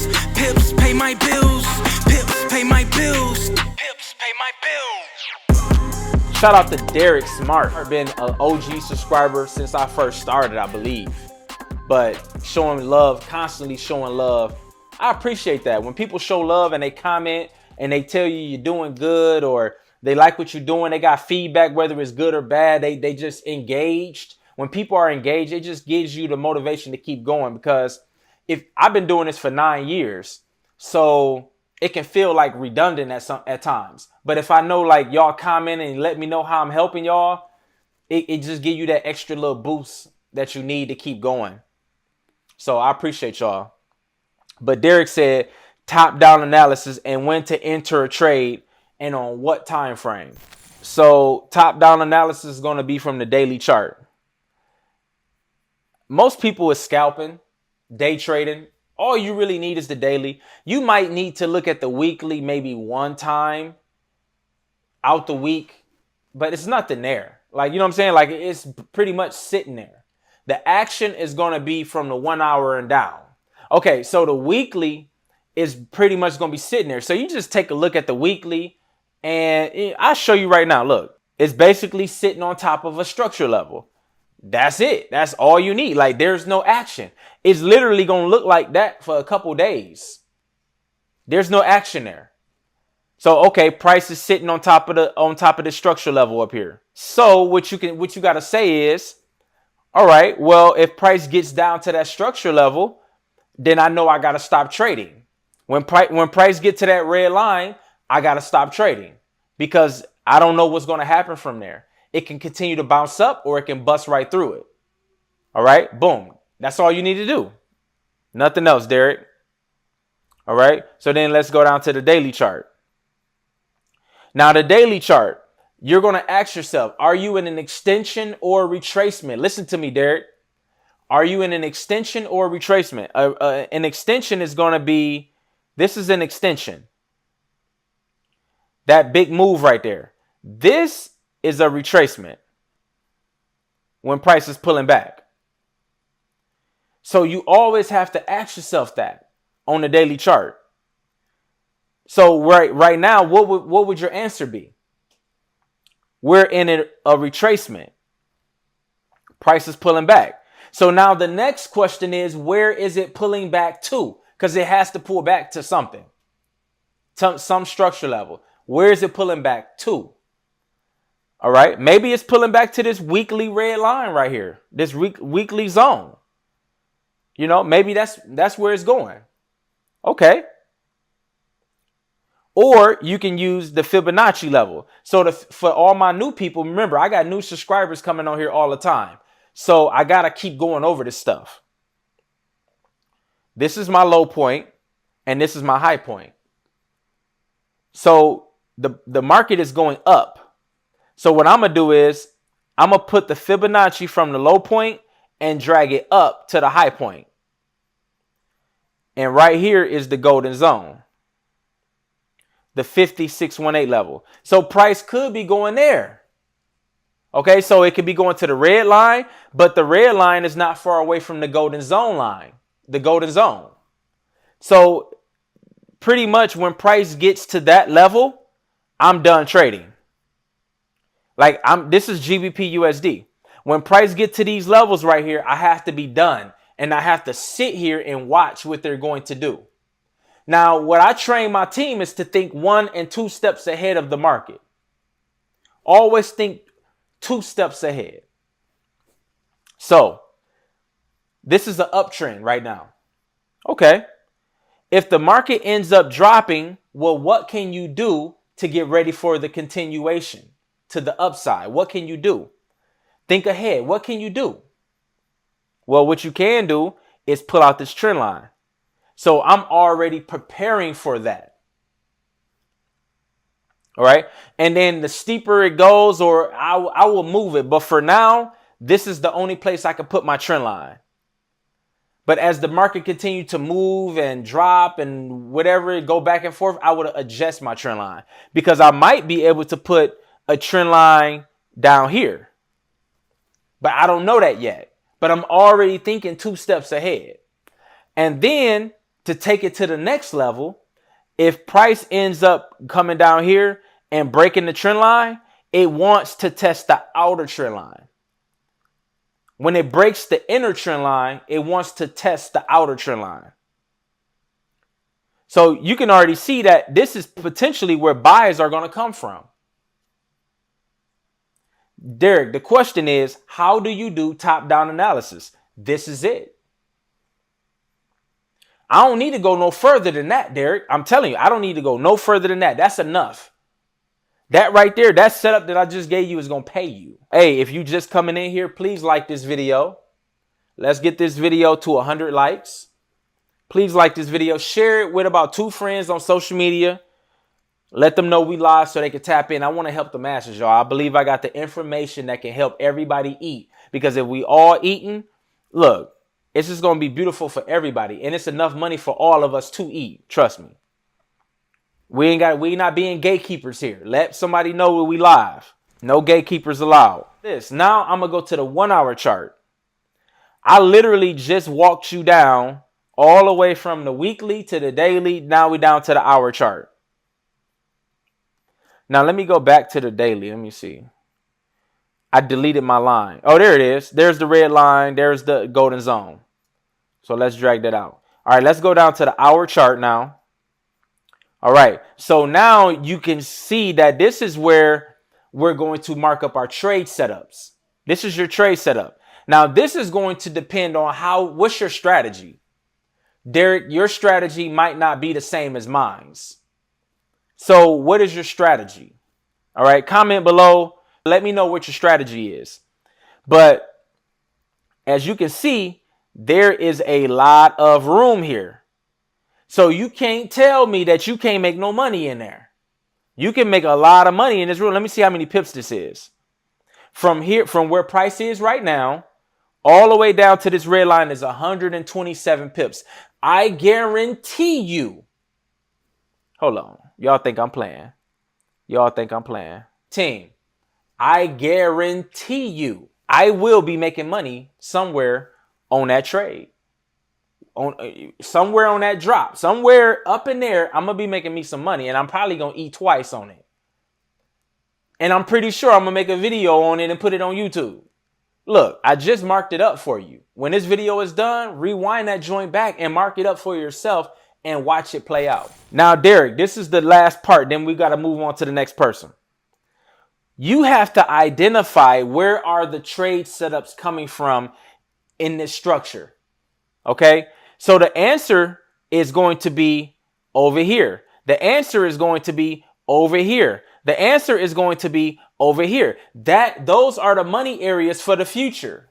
bills. Pips pay my bills. Pips pay my bills. Pips pay my bills. Shout out to Derek Smart. I've been an OG subscriber since I first started, I believe. But showing love, constantly showing love. I appreciate that. When people show love and they comment and they tell you you're doing good or they like what you're doing, they got feedback, whether it's good or bad, they just engaged. When people are engaged, it just gives you the motivation to keep going, because if I've been doing this for 9 years, so it can feel like redundant at times. But if I know like y'all comment and let me know how I'm helping y'all, it just give you that extra little boost that you need to keep going. So I appreciate y'all. But Derek said top-down analysis and when to enter a trade and on what time frame. So top-down analysis is going to be from the daily chart. Most people is scalping, day trading. All you really need is the daily. You might need to look at the weekly maybe one time out the week, but it's nothing there. Like, you know what I'm saying? Like, it's pretty much sitting there. The action is going to be from the 1 hour and down. Okay, so the weekly is pretty much going to be sitting there. So you just take a look at the weekly, and I'll show you right now. Look, it's basically sitting on top of a structure level. That's it. That's all you need. Like, there's no action. It's literally going to look like that for a couple days. There's no action there. So, okay, price is sitting on top of the structure level up here. So what you got to say is, all right, well, if price gets down to that structure level, then I know I got to stop trading. When price get to that red line, I got to stop trading, because I don't know what's going to happen from there. It can continue to bounce up or it can bust right through it. All right, boom. That's all you need to do. Nothing else, Derek. All right, so then let's go down to the daily chart. Now, the daily chart, you're going to ask yourself, are you in an extension or retracement? Listen to me, Derek. Are you in an extension or retracement? An extension is going to be, this is an extension. That big move right there. This is a retracement when price is pulling back. So you always have to ask yourself that on the daily chart. So right now, what would your answer be? We're in a retracement. Price is pulling back. So now the next question is, where is it pulling back to? Because it has to pull back to something, some structure level. Where is it pulling back to? All right. Maybe it's pulling back to this weekly red line right here, this weekly zone. You know, maybe that's where it's going. Okay. Or you can use the Fibonacci level. So for all my new people, remember, I got new subscribers coming on here all the time. So I got to keep going over this stuff. This is my low point and this is my high point. So the market is going up. So what I'm going to do is I'm going to put the Fibonacci from the low point and drag it up to the high point. And right here is the golden zone. The 5618 level. So price could be going there. Okay, so it could be going to the red line, but the red line is not far away from the golden zone line, the golden zone. So pretty much when price gets to that level, I'm done trading. Like this is GBP USD. When price get to these levels right here, I have to be done, and I have to sit here and watch what they're going to do. Now, what I train my team is to think 1 and 2 steps ahead of the market. Always think 2 steps ahead. So this is an uptrend right now. Okay. If the market ends up dropping, well, what can you do to get ready for the continuation to the upside? What can you do? Think ahead. What can you do? Well, what you can do is pull out this trend line. So I'm already preparing for that. All right. And then the steeper it goes, or I will move it. But for now, this is the only place I can put my trend line. But as the market continued to move and drop and whatever, go back and forth, I would adjust my trend line, because I might be able to put a trend line down here. But I don't know that yet. But I'm already thinking 2 steps ahead. And then to take it to the next level, if price ends up coming down here and breaking the trend line, it wants to test the outer trend line. When it breaks the inner trend line, it wants to test the outer trend line. So you can already see that this is potentially where buyers are going to come from. Derek, the question is, how do you do top-down analysis? This is it. I don't need to go no further than that, Derek. I'm telling you, I don't need to go no further than that. That's enough. That right there, that setup that I just gave you is going to pay you. Hey, if you just coming in here, please like this video. Let's get this video to 100 likes. Please like this video. Share it with about 2 friends on social media. Let them know we live so they can tap in. I want to help the masses, y'all. I believe I got the information that can help everybody eat. Because if we all eating, look, it's just going to be beautiful for everybody. And it's enough money for all of us to eat. Trust me. We not being gatekeepers here. Let somebody know that we live. No gatekeepers allowed. Now I'm going to go to the 1 hour chart. I literally just walked you down all the way from the weekly to the daily. Now we're down to the hour chart. Now let me go back to the daily. Let me see. I deleted my line. Oh, there it is. There's the red line. There's the golden zone. So let's drag that out. All right, let's go down to the hour chart now. All right, so now you can see that this is where we're going to mark up our trade setups. This is your trade setup. Now, this is going to depend on what's your strategy? Derek, your strategy might not be the same as mine's. So what is your strategy? All right, comment below. Let me know what your strategy is. But as you can see, there is a lot of room here. So you can't tell me that you can't make no money in there. You can make a lot of money in this room. Let me see how many pips this is. From here, from where price is right now, all the way down to this red line is 127 pips. I guarantee you. Hold on. Y'all think I'm playing. Y'all think I'm playing. Team, I guarantee you I will be making money somewhere on that trade. Somewhere on that drop, somewhere up in there, I'm going to be making me some money, and I'm probably going to eat twice on it. And I'm pretty sure I'm going to make a video on it and put it on YouTube. Look, I just marked it up for you. When this video is done, rewind that joint back and mark it up for yourself and watch it play out. Now, Derek, this is the last part. Then we got to move on to the next person. You have to identify where are the trade setups coming from in this structure. Okay, so the answer is going to be over here. The answer is going to be over here. The answer is going to be over here. Those are the money areas for the future.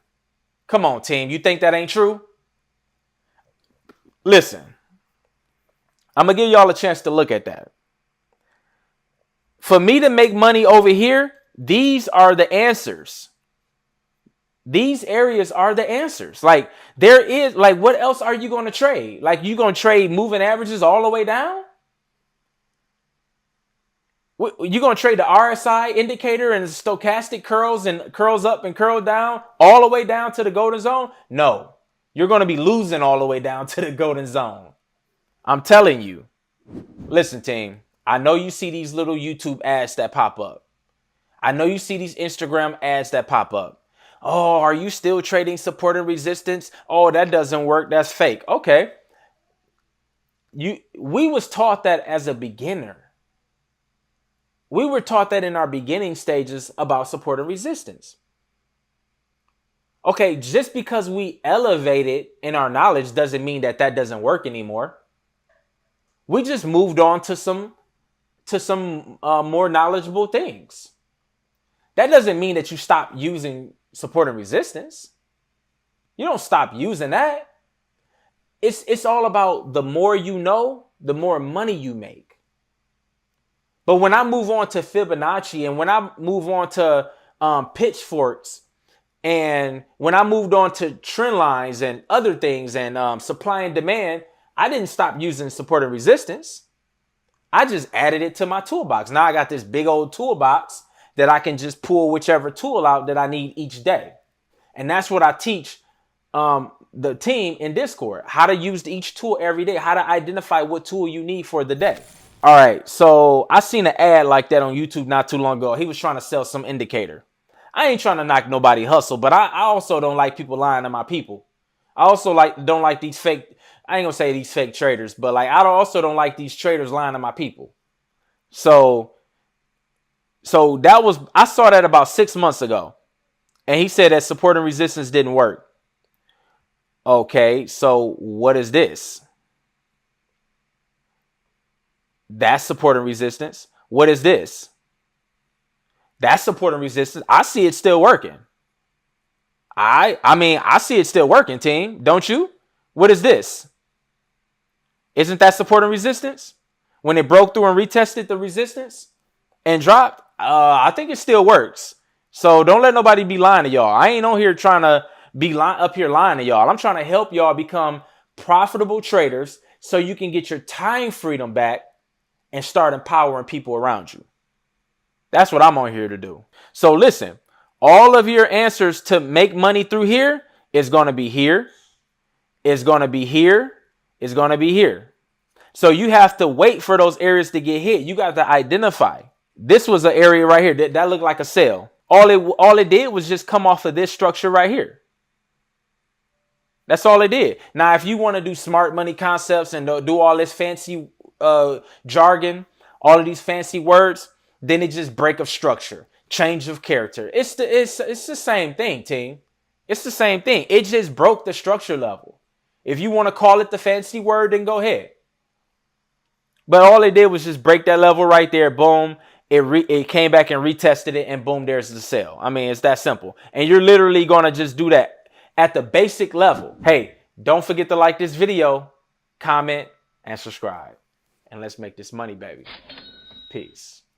Come on, team. You think that ain't true? Listen, I'm going to give y'all a chance to look at that. For me to make money over here, these are the answers. These areas are the answers. Like what else are you going to trade? Like you going to trade moving averages all the way down? You going to trade the RSI indicator and stochastic curls and curls up and curl down all the way down to the golden zone? No, you're going to be losing all the way down to the golden zone. I'm telling you. Listen, team, I know you see these little YouTube ads that pop up. I know you see these Instagram ads that pop up. Oh, are you still trading support and resistance? Oh, that doesn't work. That's fake. Okay. We was taught that as a beginner. We were taught that in our beginning stages about support and resistance. Okay, just because we elevated in our knowledge doesn't mean that doesn't work anymore. We just moved on to some more knowledgeable things. That doesn't mean that you stop using support and resistance. You don't stop using that. It's all about the more you know, the more money you make. But when I move on to Fibonacci and when I move on to pitchforks and when I moved on to trend lines and other things and supply and demand, I didn't stop using support and resistance. I just added it to my toolbox. Now I got this big old toolbox that I can just pull whichever tool out that I need each day. And that's what I teach the team in Discord how to use each tool every day, how to identify what tool you need for the day. All right, so I seen an ad like that on YouTube not too long ago. He was trying to sell some indicator. I ain't trying to knock nobody hustle, but I also don't like people lying to my people. I also don't like these fake, I ain't gonna say these fake traders, but like also don't like these traders lying to my people. So that was, I saw that about 6 months ago. And he said that support and resistance didn't work. Okay, so what is this? That's support and resistance. What is this? That's support and resistance. I see it still working. I mean, I see it still working, team. Don't you? What is this? Isn't that support and resistance? When it broke through and retested the resistance and dropped, I think it still works. So don't let nobody be lying to y'all. I ain't on here trying to be up here lying to y'all. I'm trying to help y'all become profitable traders so you can get your time freedom back and start empowering people around you. That's what I'm on here to do. So listen, all of your answers to make money through here is going to be here. It's going to be here. It's going to be here. So you have to wait for those areas to get hit. You got to identify. This was an area right here that looked like a sale. All it did was just come off of this structure right here. That's all it did. Now, if you want to do smart money concepts and do all this fancy jargon, all of these fancy words, then it just break of structure, change of character. It's the same thing, team. It's the same thing. It just broke the structure level. If you want to call it the fancy word, then go ahead. But all it did was just break that level right there. Boom. It came back and retested it, and boom, there's the sale. I mean, it's that simple. And you're literally going to just do that at the basic level. Hey, don't forget to like this video, comment, and subscribe. And let's make this money, baby. Peace.